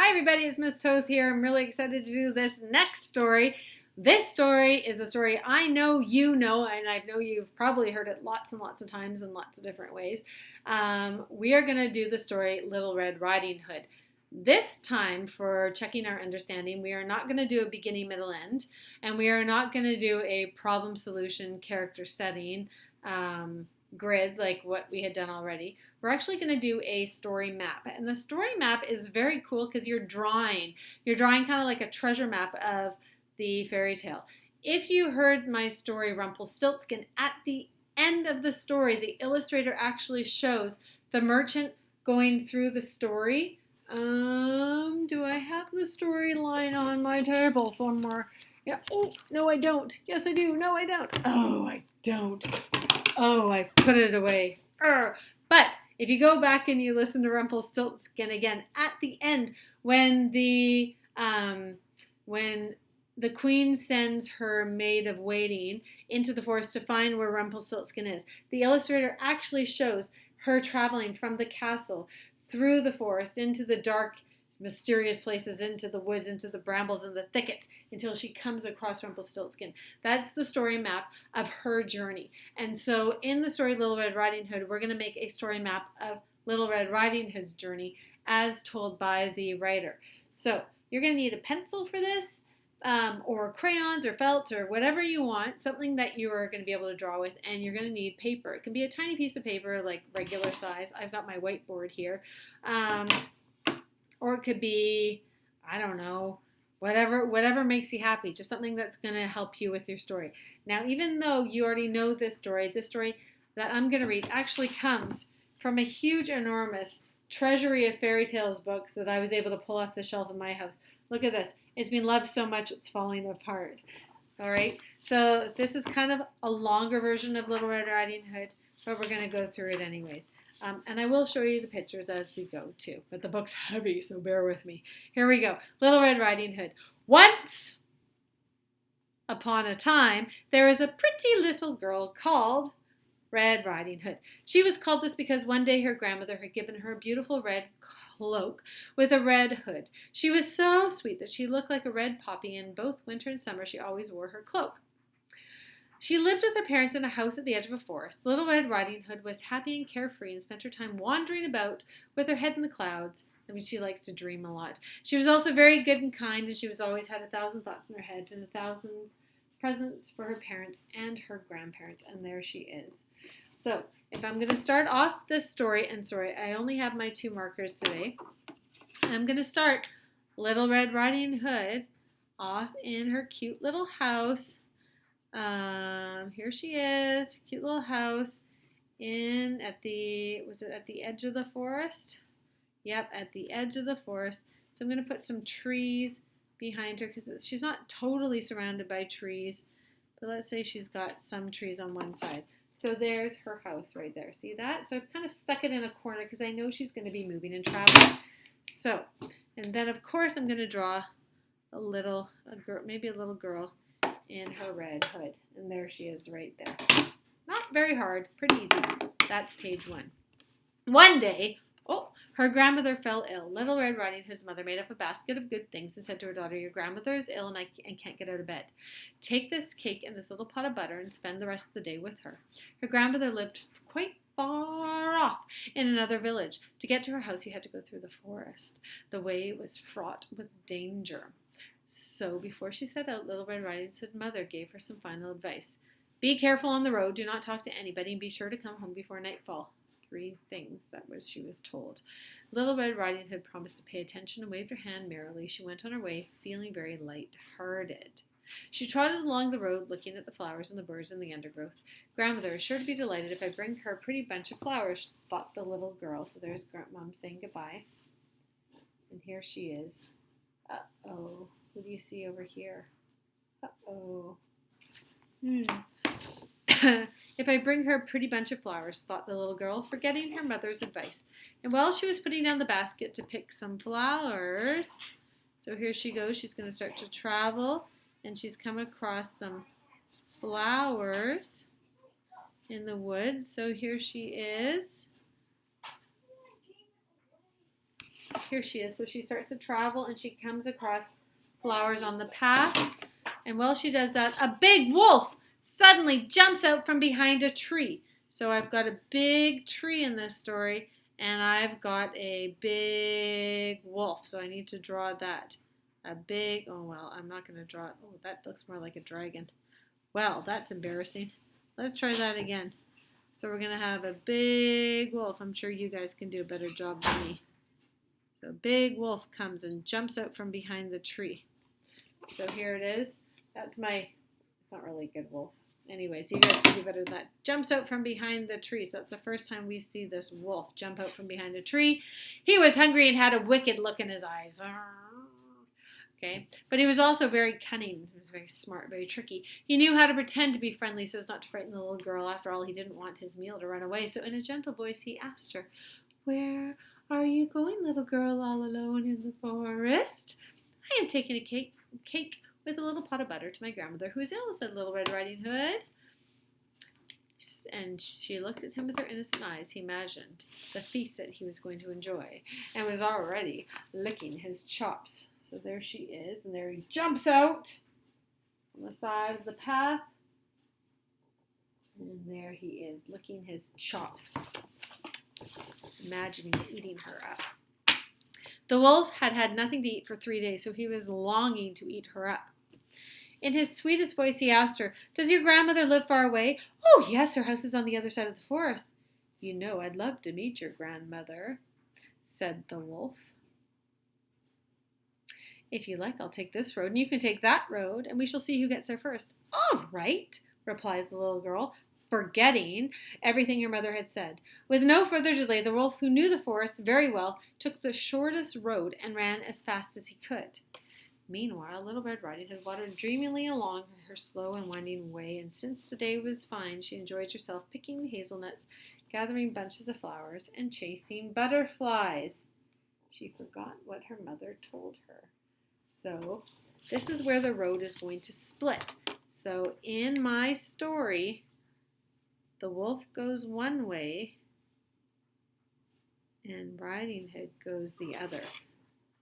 Hi everybody, it's Miss Toth here. I'm really excited to do this next story. This story is a story I know you know, and I know you've probably heard it lots and lots of times in lots of different ways. We are going to do the story Little Red Riding Hood. This time, for checking our understanding, we are not going to do a beginning, middle, end, and we are not going to do a problem solution character setting grid like what we had done already. We're actually going to do a story map, and the story map is very cool because you're drawing kind of like a treasure map of the fairy tale. If you heard my story Rumpelstiltskin, at the end of the story the illustrator actually shows the merchant going through the story. Do I have the storyline on my table somewhere? Yeah. Oh, no, I don't. Yes, I do. No, I don't. Oh, I don't. Oh, I put it away. But if you go back and you listen to Rumpelstiltskin again, at the end, when the queen sends her maid of waiting into the forest to find where Rumpelstiltskin is, the illustrator actually shows her traveling from the castle through the forest into the dark, mysterious places, into the woods, into the brambles and the thickets, until she comes across Rumpelstiltskin. That's the story map of her journey. And so in the story Little Red Riding Hood, we're going to make a story map of Little Red Riding Hood's journey as told by the writer. So you're going to need a pencil for this, or crayons or felt or whatever you want, something that you are going to be able to draw with, and you're going to need paper. It can be a tiny piece of paper, like regular size. I've got my whiteboard here. Or it could be, I don't know, whatever makes you happy, just something that's going to help you with your story. Now, even though you already know this story that I'm going to read actually comes from a huge, enormous treasury of fairy tales books that I was able to pull off the shelf in my house. Look at this. It's been loved so much it's falling apart. All right, so this is kind of a longer version of Little Red Riding Hood, but we're going to go through it anyways. And I will show you the pictures as we go too, but the book's heavy, so bear with me. Here we go. Little Red Riding Hood. Once upon a time, there was a pretty little girl called Red Riding Hood. She was called this because one day her grandmother had given her a beautiful red cloak with a red hood. She was so sweet that she looked like a red poppy, and both winter and summer she always wore her cloak. She lived with her parents in a house at the edge of a forest. Little Red Riding Hood was happy and carefree and spent her time wandering about with her head in the clouds. I mean, she likes to dream a lot. She was also very good and kind, and she was always had 1,000 thoughts in her head and 1,000 presents for her parents and her grandparents, and there she is. So, if I'm going to start off this story, and sorry, I only have my 2 markers today. I'm going to start Little Red Riding Hood off in her cute little house. Here she is, cute little house at the edge of the forest? Yep, at the edge of the forest. So I'm going to put some trees behind her because she's not totally surrounded by trees, but let's say she's got some trees on one side. So there's her house right there. See that? So I've kind of stuck it in a corner because I know she's going to be moving and traveling. So, and then of course I'm going to draw maybe a little girl in her red hood. And there she is right there. Not very hard, pretty easy. That's page 1. One day, her grandmother fell ill. Little Red Riding Hood's mother made up a basket of good things and said to her daughter, "Your grandmother is ill and can't get out of bed. Take this cake and this little pot of butter and spend the rest of the day with her." Her grandmother lived quite far off in another village. To get to her house, you had to go through the forest. The way was fraught with danger. So before she set out, Little Red Riding Hood's mother gave her some final advice. Be careful on the road, do not talk to anybody, and be sure to come home before nightfall. 3 things that she was told. Little Red Riding Hood promised to pay attention and waved her hand merrily. She went on her way, feeling very light-hearted. She trotted along the road, looking at the flowers and the birds and the undergrowth. Grandmother is sure to be delighted if I bring her a pretty bunch of flowers, thought the little girl. So there's Mom saying goodbye. And here she is. Uh-oh. What do you see over here? Uh-oh. If I bring her a pretty bunch of flowers, thought the little girl, forgetting her mother's advice. And while she was putting down the basket to pick some flowers, so here she goes. She's going to start to travel, and she's come across some flowers in the woods. So here she is. Here she is. So she starts to travel and she comes across flowers on the path. And while she does that, a big wolf suddenly jumps out from behind a tree. So I've got a big tree in this story, and I've got a big wolf. So I need to draw that. A big, oh well, I'm not going to draw it. Oh, that looks more like a dragon. Well, that's embarrassing. Let's try that again. So we're going to have a big wolf. I'm sure you guys can do a better job than me. So a big wolf comes and jumps out from behind the tree. So here it is. That's my, it's not really a good wolf. Anyways, you guys can do better than that. Jumps out from behind the tree. So that's the first time we see this wolf jump out from behind a tree. He was hungry and had a wicked look in his eyes. Okay, but he was also very cunning. He was very smart, very tricky. He knew how to pretend to be friendly so as not to frighten the little girl. After all, he didn't want his meal to run away. So in a gentle voice, he asked her, "Where are you going, little girl, all alone in the forest?" "I am taking a cake with a little pot of butter to my grandmother, who is ill," said Little Red Riding Hood. And she looked at him with her innocent eyes. He imagined the feast that he was going to enjoy and was already licking his chops. So there she is, and there he jumps out on the side of the path. And there he is, licking his chops, imagining eating her up. The wolf had had nothing to eat for 3 days, so he was longing to eat her up. In his sweetest voice, he asked her, "Does your grandmother live far away?" "Oh, yes, her house is on the other side of the forest." "You know, I'd love to meet your grandmother," said the wolf. "If you like, I'll take this road, and you can take that road, and we shall see who gets there first." "All right," replied the little girl, forgetting everything her mother had said. With no further delay, the wolf, who knew the forest very well, took the shortest road and ran as fast as he could. Meanwhile, Little Red Riding Hood wandered dreamily along her slow and winding way, and since the day was fine, she enjoyed herself picking hazelnuts, gathering bunches of flowers, and chasing butterflies. She forgot what her mother told her. So this is where the road is going to split. So in my story, the wolf goes one way and Riding Hood goes the other.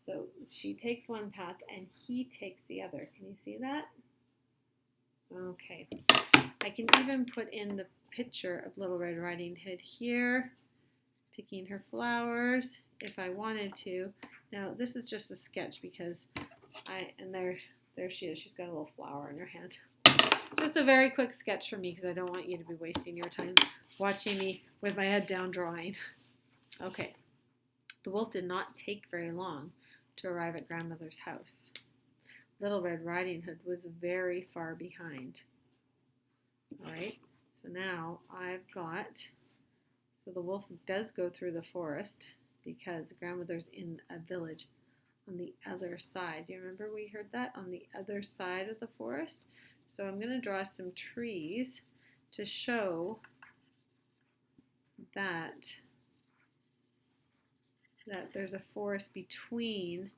So she takes one path and he takes the other. Can you see that? Okay. I can even put in the picture of Little Red Riding Hood here, picking her flowers if I wanted to. Now this is just a sketch because there she is. She's got a little flower in her hand. It's just a very quick sketch for me because I don't want you to be wasting your time watching me with my head down drawing. Okay. The wolf did not take very long to arrive at grandmother's house. Little Red Riding Hood was very far behind. All right. So now so the wolf does go through the forest because grandmother's in a village on the other side. Do you remember we heard that? On the other side of the forest. So I'm going to draw some trees to show that there's a forest between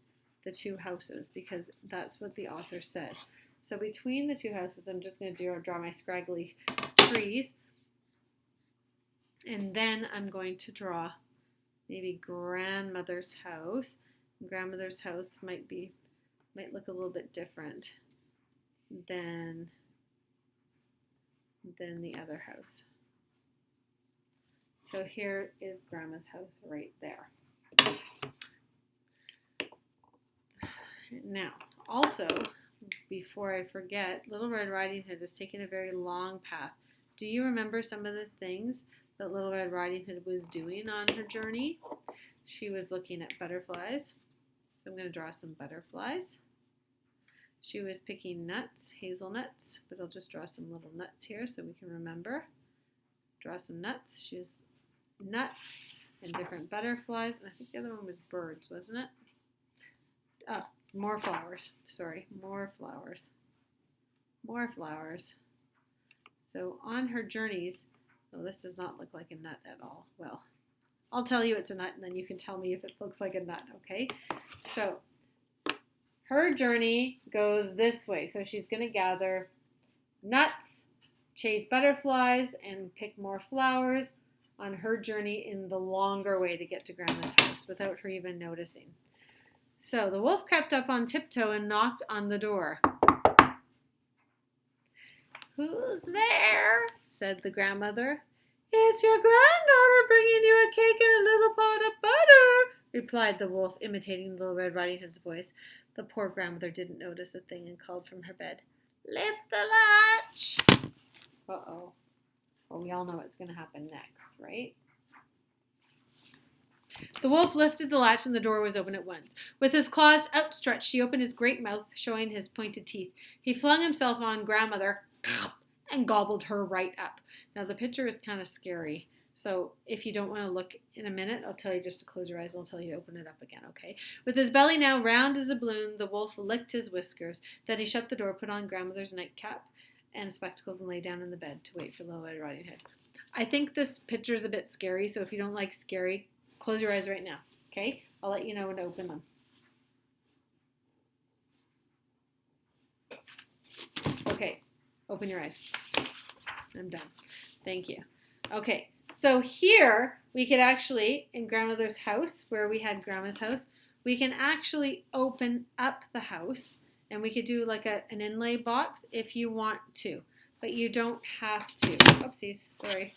the two houses because that's what the author said. So between the two houses, I'm just going to draw my scraggly trees. And then I'm going to draw maybe grandmother's house. Grandmother's house might look a little bit different than the other house. So here is grandma's house right there. Now, also, before I forget, Little Red Riding Hood has taken a very long path. Do you remember some of the things that Little Red Riding Hood was doing on her journey? She was looking at butterflies. So I'm going to draw some butterflies. She was picking nuts, hazelnuts, but I'll just draw some little nuts here so we can remember. Draw some nuts. She was nuts and different butterflies. And I think the other one was birds, wasn't it? Oh, more flowers. Sorry, more flowers. More flowers. So on her journeys, well, this does not look like a nut at all. Well, I'll tell you it's a nut and then you can tell me if it looks like a nut, okay? So her journey goes this way. So she's going to gather nuts, chase butterflies, and pick more flowers on her journey in the longer way to get to Grandma's house. house without her even noticing. So the wolf crept up on tiptoe and knocked on the door. "Who's there?" said the grandmother. "It's your granddaughter bringing you a cake and a little pot of butter," replied the wolf, imitating Little Red Riding Hood's voice. The poor grandmother didn't notice a thing and called from her bed, "Lift the latch." Uh-oh. Well, we all know what's going to happen next, right? The wolf lifted the latch and the door was open at once. With his claws outstretched, he opened his great mouth, showing his pointed teeth. He flung himself on grandmother and gobbled her right up. Now, the picture is kind of scary. So if you don't want to look in a minute, I'll tell you just to close your eyes and I'll tell you to open it up again, okay? With his belly now round as a balloon, the wolf licked his whiskers. Then he shut the door, put on grandmother's nightcap and spectacles, and lay down in the bed to wait for Little Red Riding Hood. I think this picture is a bit scary, so if you don't like scary, close your eyes right now, okay? I'll let you know when to open them. Okay, open your eyes. I'm done. Thank you. Okay, so here we could actually, in grandmother's house, where we had grandma's house, we can actually open up the house and we could do like an inlay box if you want to, but you don't have to. Oopsies, sorry.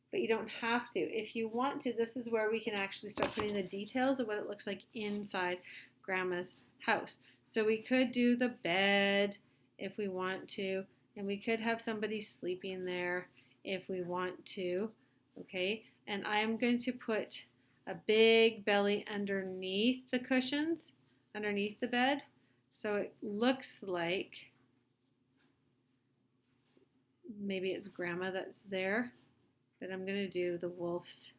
But you don't have to. If you want to, this is where we can actually start putting the details of what it looks like inside grandma's house. So we could do the bed if we want to, and we could have somebody sleeping there if we want to, okay? And I'm going to put a big belly underneath the cushions, underneath the bed, so it looks like maybe it's grandma that's there. But I'm going to do the wolf's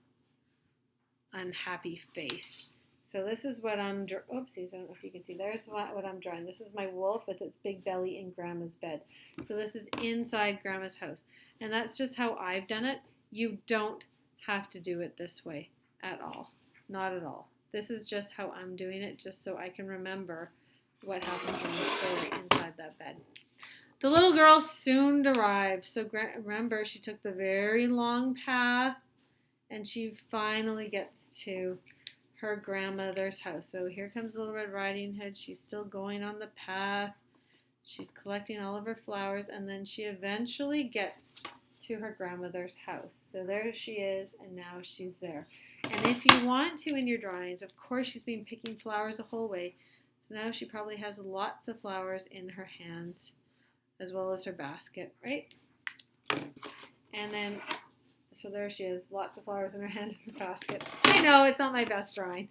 unhappy face. So this is what I'm drawing. Oopsies, I don't know if you can see. There's what I'm drawing. This is my wolf with its big belly in grandma's bed. So this is inside grandma's house. And that's just how I've done it. You don't have to do it this way at all. Not at all. This is just how I'm doing it, just so I can remember what happens in the story inside that bed. The little girl soon arrived. So remember, she took the very long path and she finally gets to her grandmother's house. So here comes Little Red Riding Hood. She's still going on the path. She's collecting all of her flowers, and then she eventually gets to her grandmother's house. So there she is, and now she's there. And if you want to in your drawings, of course she's been picking flowers the whole way. So now she probably has lots of flowers in her hands, as well as her basket, right? And then, so there she is, lots of flowers in her hand in the basket. I know, it's not my best drawing.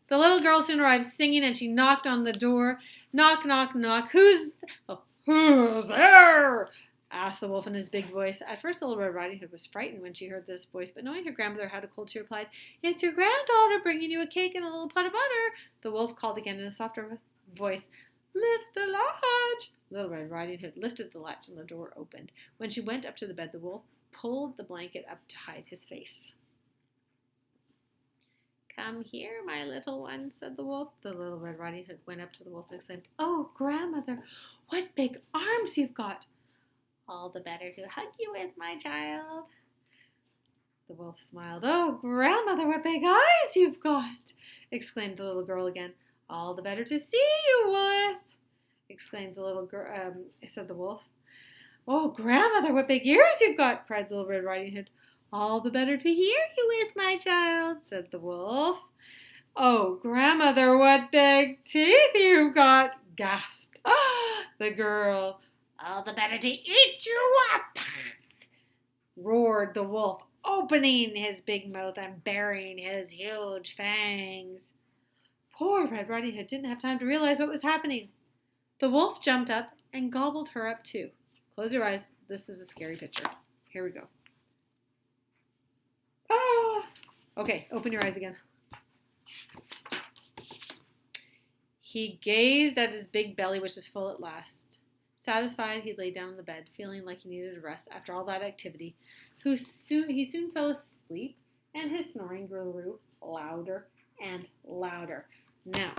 The little girl soon arrived singing, and she knocked on the door. Knock, knock, knock. Who's there? Asked the wolf in his big voice. At first, Little Red Riding Hood was frightened when she heard this voice, but knowing her grandmother had a cold, she replied, "It's your granddaughter bringing you a cake and a little pot of butter." The wolf called again in a softer voice, "Lift the latch." Little Red Riding Hood lifted the latch and the door opened. When she went up to the bed, the wolf pulled the blanket up to hide his face. "Come here, my little one," said the wolf. The Little Red Riding Hood went up to the wolf and exclaimed, "Oh, grandmother, what big arms you've got!" "All the better to hug you with, my child." The wolf smiled. "Oh, grandmother, what big eyes you've got!" exclaimed the little girl again. "All the better to see you with," exclaimed the little girl. Said the wolf. "Oh, grandmother, what big ears you've got!" cried the Little Red Riding Hood. "All the better to hear you with, my child," said the wolf. "Oh, grandmother, what big teeth you've got!" gasped the girl. "All the better to eat you up!" roared the wolf, opening his big mouth and baring his huge fangs. Poor Red Riding Hood didn't have time to realize what was happening. The wolf jumped up and gobbled her up too. Close your eyes. This is a scary picture. Here we go. Ah! Okay, open your eyes again. He gazed at his big belly, which was full at last. Satisfied, he lay down on the bed, feeling like he needed a rest after all that activity. He soon fell asleep, and his snoring grew louder and louder. Now,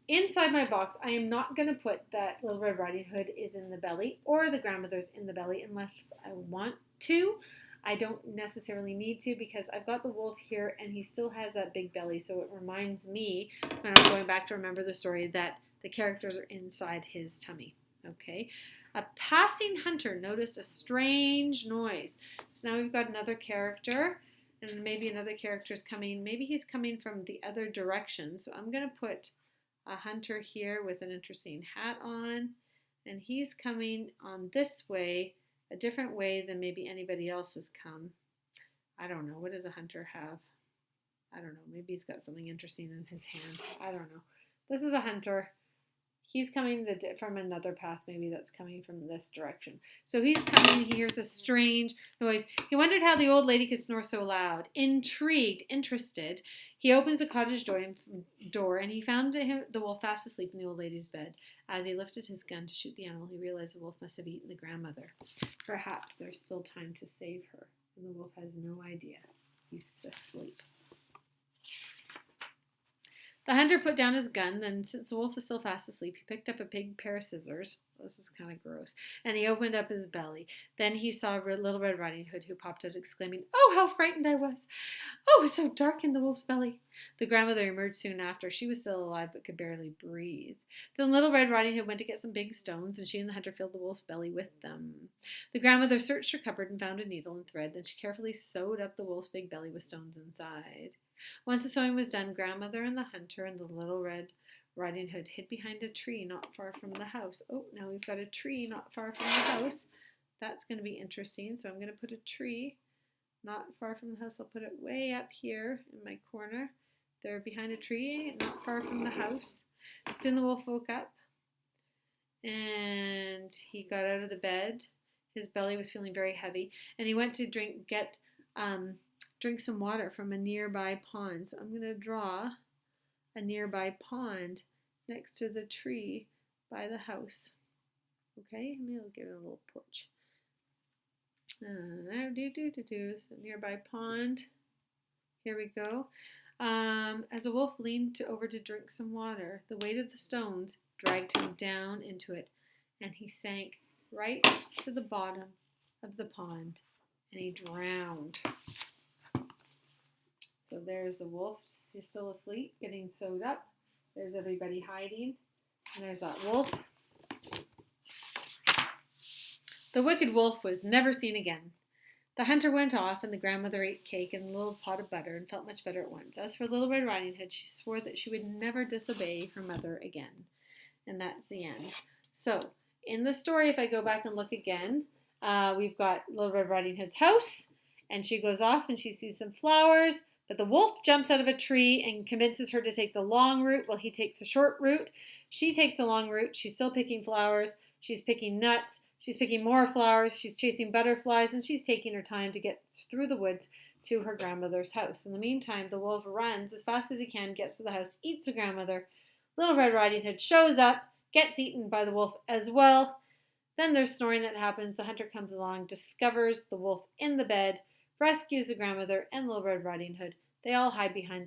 inside my box, I am not going to put that Little Red Riding Hood is in the belly or the grandmother's in the belly unless I want to. I don't necessarily need to because I've got the wolf here and he still has that big belly. So it reminds me, when I'm going back to remember the story, that the characters are inside his tummy. Okay. A passing hunter noticed a strange noise. So now we've got another character, and maybe another character is coming. Maybe he's coming from the other direction. So I'm going to put a hunter here with an interesting hat on, and he's coming on this way, a different way than maybe anybody else has come. I don't know. What does a hunter have? I don't know. Maybe he's got something interesting in his hand. I don't know. This is a hunter. He's coming from another path, maybe that's coming from this direction. So he's coming, he hears a strange noise. He wondered how the old lady could snore so loud. Intrigued, interested, he opens the cottage door and he found the wolf fast asleep in the old lady's bed. As he lifted his gun to shoot the animal, he realized the wolf must have eaten the grandmother. Perhaps there's still time to save her. And the wolf has no idea. He's asleep. The hunter put down his gun, then since the wolf was still fast asleep, he picked up a big pair of scissors. This is kind of gross. And he opened up his belly. Then he saw Little Red Riding Hood, who popped out exclaiming, "Oh, how frightened I was! Oh, it was so dark in the wolf's belly." The grandmother emerged soon after. She was still alive but could barely breathe. Then Little Red Riding Hood went to get some big stones, and she and the hunter filled the wolf's belly with them. The grandmother searched her cupboard and found a needle and thread. Then she carefully sewed up the wolf's big belly with stones inside. Once the sewing was done, grandmother and the hunter and the Little Red Riding Hood hid behind a tree not far from the house. Oh, now we've got a tree not far from the house. That's going to be interesting. So I'm going to put a tree not far from the house. I'll put it way up here in my corner. They're behind a tree not far from the house. Soon the wolf woke up and he got out of the bed. His belly was feeling very heavy and he went to drink some water from a nearby pond. So I'm going to draw a nearby pond next to the tree by the house. Okay, maybe I'll give it a little push. So nearby pond. Here we go. As a wolf leaned over to drink some water, the weight of the stones dragged him down into it, and he sank right to the bottom of the pond, and he drowned. So there's the wolf, he's still asleep, getting sewed up. There's everybody hiding, and there's that wolf. The wicked wolf was never seen again. The hunter went off, and the grandmother ate cake and a little pot of butter and felt much better at once. As for Little Red Riding Hood, she swore that she would never disobey her mother again. And that's the end. So, in the story, if I go back and look again, we've got Little Red Riding Hood's house, and she goes off and she sees some flowers, but the wolf jumps out of a tree and convinces her to take the long route while he takes the short route. She takes the long route. She's still picking flowers. She's picking nuts. She's picking more flowers. She's chasing butterflies, and she's taking her time to get through the woods to her grandmother's house. In the meantime, the wolf runs as fast as he can, gets to the house, eats the grandmother. Little Red Riding Hood shows up, gets eaten by the wolf as well. Then there's snoring that happens. The hunter comes along, discovers the wolf in the bed, rescues the grandmother and Little Red Riding Hood. They all hide behind